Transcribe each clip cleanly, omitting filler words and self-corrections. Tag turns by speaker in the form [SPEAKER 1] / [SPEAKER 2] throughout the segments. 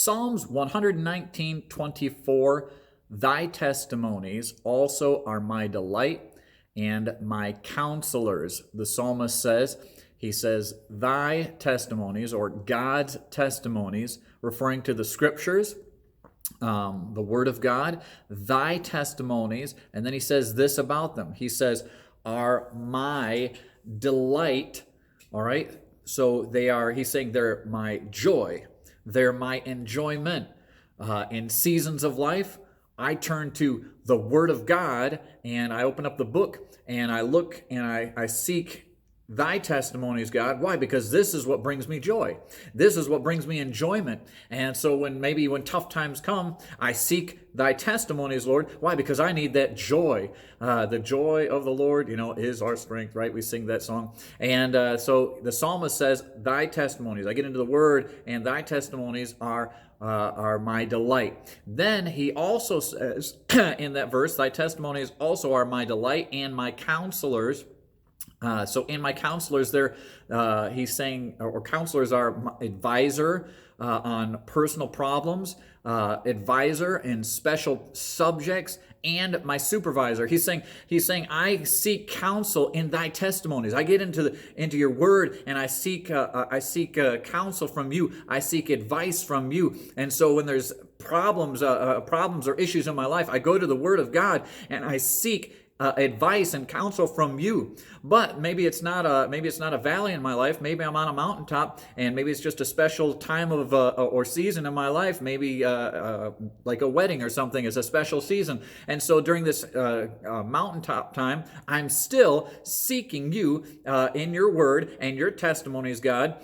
[SPEAKER 1] Psalms 119:24, thy testimonies also are my delight and my counselors. The psalmist says, he says, thy testimonies, or God's testimonies, referring to the scriptures, the word of God, thy testimonies, and then he says this about them. He says, are my delight. All right? So they are, he's saying they're my joy. They're my enjoyment. In seasons of life, I turn to the Word of God and I open up the book and I look and I seek thy testimonies, God. Why? Because this is what brings me joy. This is what brings me enjoyment. And so when tough times come, I seek thy testimonies, Lord. Why? Because I need that joy. The joy of the Lord, is our strength, right? We sing that song. And so the psalmist says, thy testimonies. I get into the word, and thy testimonies are my delight. Then he also says in that verse, thy testimonies also are my delight and my counselors. So in my counselors there, he's saying, or counselors are my advisor on personal problems, advisor in special subjects, and my supervisor. He's saying, I seek counsel in thy testimonies. I get into your word, and I seek counsel from you. I seek advice from you. And so when there's problems or issues in my life, I go to the word of God and I seek advice and counsel from you. But maybe it's not a valley in my life. Maybe I'm on a mountaintop, and maybe it's just a special time of or season in my life. Maybe like a wedding or something is a special season. And so during this mountaintop time, I'm still seeking you in your word and your testimonies, God,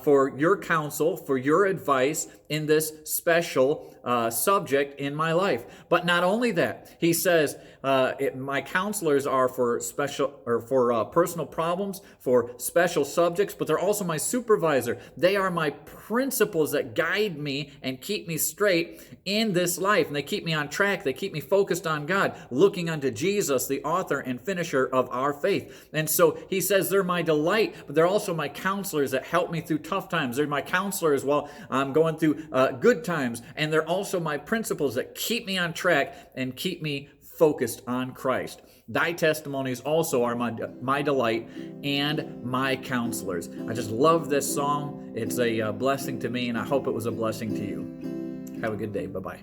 [SPEAKER 1] for your counsel, for your advice in this special subject in my life. But not only that, he says, my counselors are for special or for personal problems, for special subjects, but they're also my supervisor. They are my principles that guide me and keep me straight in this life. And they keep me on track. They keep me focused on God, looking unto Jesus, the author and finisher of our faith. And so he says they're my delight, but they're also my counselors that help me through tough times. They're my counselors while I'm going through good times. And they're also my principles that keep me on track and keep me focused on Christ. Thy testimonies also are my delight and my counselors. I just love this song. It's a blessing to me, and I hope it was a blessing to you. Have a good day. Bye-bye.